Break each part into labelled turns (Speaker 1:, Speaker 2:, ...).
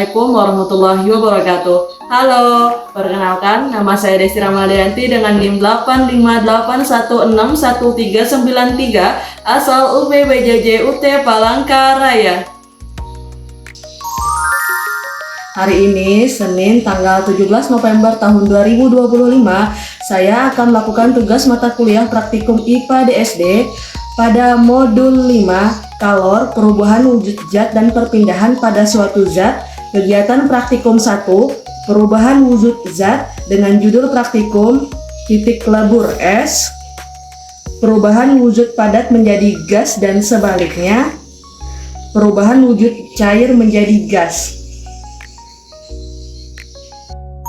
Speaker 1: Assalamualaikum warahmatullahi wabarakatuh. Halo, perkenalkan nama saya Desti Ramadhanti dengan NIM 858161393 asal UPBJJ UT Palangkaraya. Hari ini Senin tanggal 17 November tahun 2025, saya akan melakukan tugas mata kuliah praktikum IPA DSD pada modul 5 Kalor, perubahan wujud zat dan perpindahan pada suatu zat, kegiatan praktikum 1, perubahan wujud zat dengan judul praktikum titik lebur es, perubahan wujud padat menjadi gas dan sebaliknya, perubahan wujud cair menjadi gas.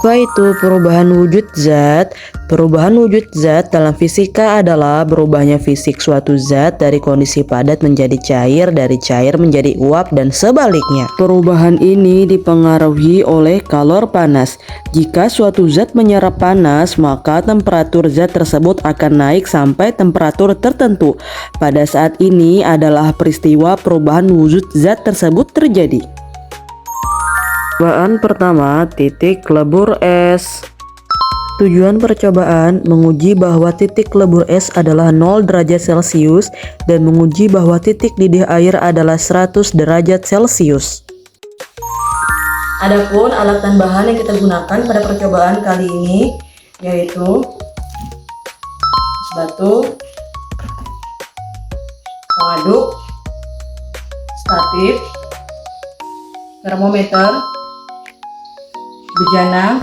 Speaker 2: Apa itu perubahan wujud zat? Perubahan wujud zat dalam fisika adalah berubahnya fisik suatu zat dari kondisi padat menjadi cair, dari cair menjadi uap, dan sebaliknya. Perubahan ini dipengaruhi oleh kalor panas. Jika suatu zat menyerap panas, maka temperatur zat tersebut akan naik sampai temperatur tertentu. Pada saat ini adalah peristiwa perubahan wujud zat tersebut terjadi. Percobaan pertama, titik lebur es. Tujuan percobaan menguji bahwa titik lebur es adalah 0 derajat Celcius dan menguji bahwa titik didih air adalah 100 derajat Celcius.
Speaker 1: Adapun alat dan bahan yang kita gunakan pada percobaan kali ini yaitu batu, pengaduk, statif, termometer, bejana,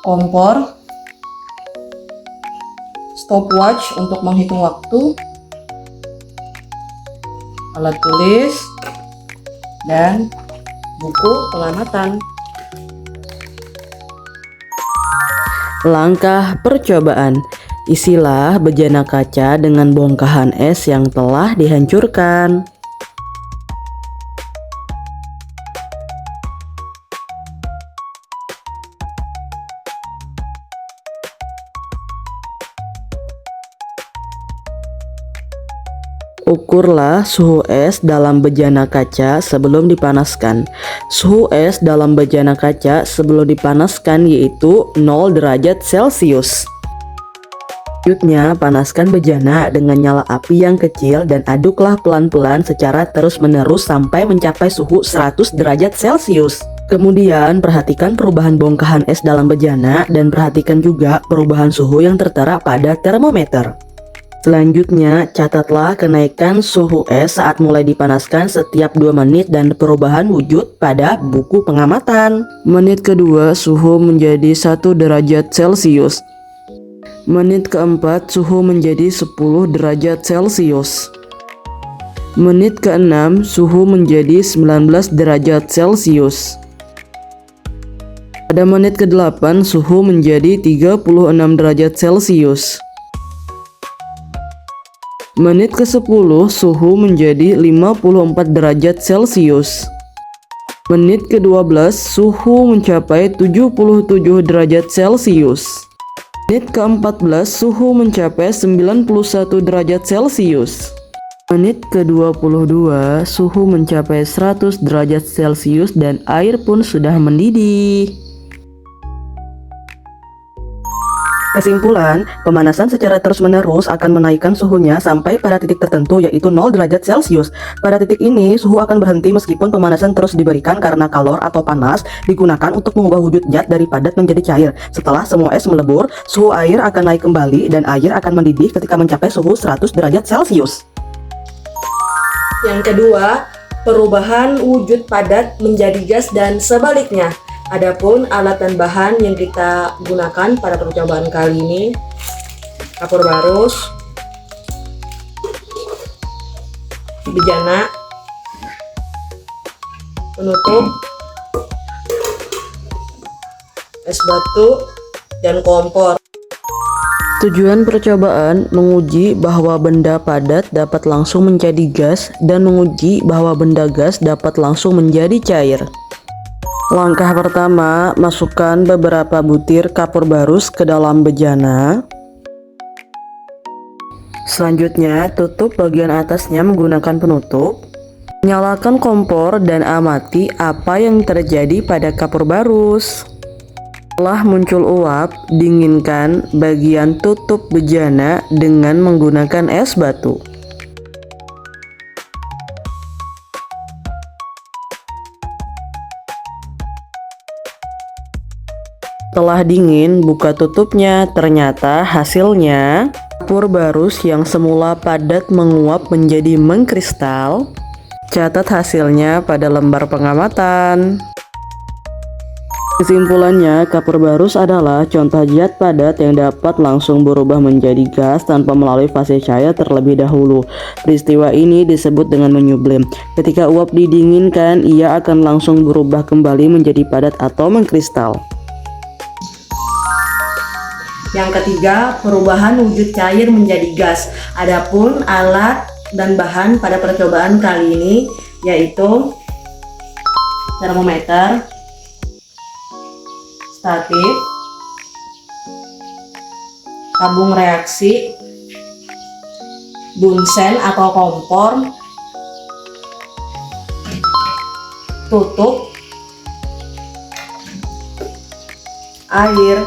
Speaker 1: kompor, stopwatch untuk menghitung waktu, alat tulis, dan buku pengamatan.
Speaker 2: Langkah percobaan. Isilah bejana kaca dengan bongkahan es yang telah dihancurkan. Ukurlah suhu es dalam bejana kaca sebelum dipanaskan. Suhu es dalam bejana kaca sebelum dipanaskan yaitu 0 derajat Celcius. Selanjutnya, panaskan bejana dengan nyala api yang kecil dan aduklah pelan-pelan secara terus-menerus sampai mencapai suhu 100 derajat Celcius. Kemudian, perhatikan perubahan bongkahan es dalam bejana dan perhatikan juga perubahan suhu yang tertera pada termometer. Selanjutnya, catatlah kenaikan suhu es saat mulai dipanaskan setiap 2 menit dan perubahan wujud pada buku pengamatan. Menit kedua, suhu menjadi 1 derajat Celcius. Menit keempat, suhu menjadi 10 derajat Celcius. Menit keenam, suhu menjadi 19 derajat Celcius. Pada menit ke-8, suhu menjadi 36 derajat Celcius. Menit ke-10, suhu menjadi 54 derajat Celcius. Menit ke-12, suhu mencapai 77 derajat Celcius. Menit ke-14, suhu mencapai 91 derajat Celcius. Menit ke-22, suhu mencapai 100 derajat Celcius dan air pun sudah mendidih. Kesimpulan, pemanasan secara terus-menerus akan menaikkan suhunya sampai pada titik tertentu yaitu 0 derajat Celcius. Pada titik ini, suhu akan berhenti meskipun pemanasan terus diberikan karena kalor atau panas digunakan untuk mengubah wujud zat dari padat menjadi cair. Setelah semua es melebur, suhu air akan naik kembali dan air akan mendidih ketika mencapai suhu 100 derajat Celcius.
Speaker 1: Yang kedua, perubahan wujud padat menjadi gas dan sebaliknya. Adapun alat dan bahan yang kita gunakan pada percobaan kali ini, kapur barus, bejana, penutup, es batu, dan kompor.
Speaker 2: Tujuan percobaan menguji bahwa benda padat dapat langsung menjadi gas dan menguji bahwa benda gas dapat langsung menjadi cair. Langkah pertama, masukkan beberapa butir kapur barus ke dalam bejana. Selanjutnya, tutup bagian atasnya menggunakan penutup. Nyalakan kompor dan amati apa yang terjadi pada kapur barus. Setelah muncul uap, dinginkan bagian tutup bejana dengan menggunakan es batu. Setelah dingin, buka tutupnya. Ternyata hasilnya kapur barus yang semula padat menguap menjadi mengkristal. Catat hasilnya pada lembar pengamatan. Kesimpulannya, kapur barus adalah contoh zat padat yang dapat langsung berubah menjadi gas tanpa melalui fase cair terlebih dahulu. Peristiwa ini disebut dengan menyublim. Ketika uap didinginkan, ia akan langsung berubah kembali menjadi padat atau mengkristal.
Speaker 1: Yang ketiga, perubahan wujud cair menjadi gas. Adapun alat dan bahan pada percobaan kali ini yaitu termometer, statif, tabung reaksi, bunsen atau kompor, tutup, air.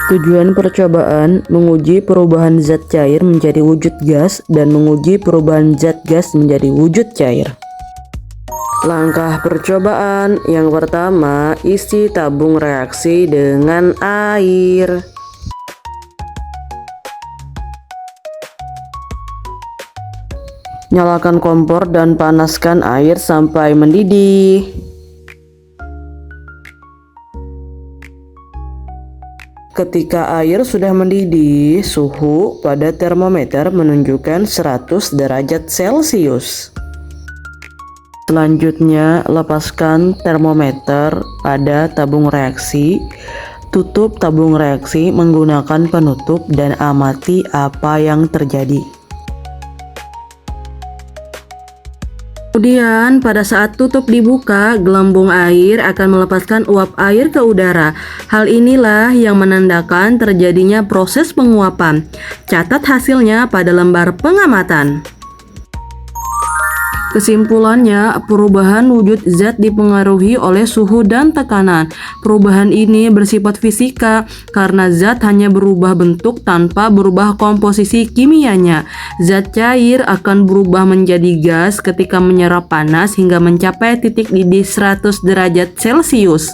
Speaker 2: Tujuan percobaan menguji perubahan zat cair menjadi wujud gas dan menguji perubahan zat gas menjadi wujud cair. Langkah percobaan yang pertama, isi tabung reaksi dengan air. Nyalakan kompor dan panaskan air sampai mendidih. Ketika air sudah mendidih, suhu pada termometer menunjukkan 100 derajat Celcius. Selanjutnya, lepaskan termometer pada tabung reaksi. Tutup tabung reaksi menggunakan penutup dan amati apa yang terjadi. Kemudian pada saat tutup dibuka, gelembung air akan melepaskan uap air ke udara. Hal inilah yang menandakan terjadinya proses penguapan. Catat hasilnya pada lembar pengamatan. Kesimpulannya, perubahan wujud zat dipengaruhi oleh suhu dan tekanan. Perubahan ini bersifat fisika karena zat hanya berubah bentuk tanpa berubah komposisi kimianya. Zat cair akan berubah menjadi gas ketika menyerap panas hingga mencapai titik didih 100 derajat Celcius.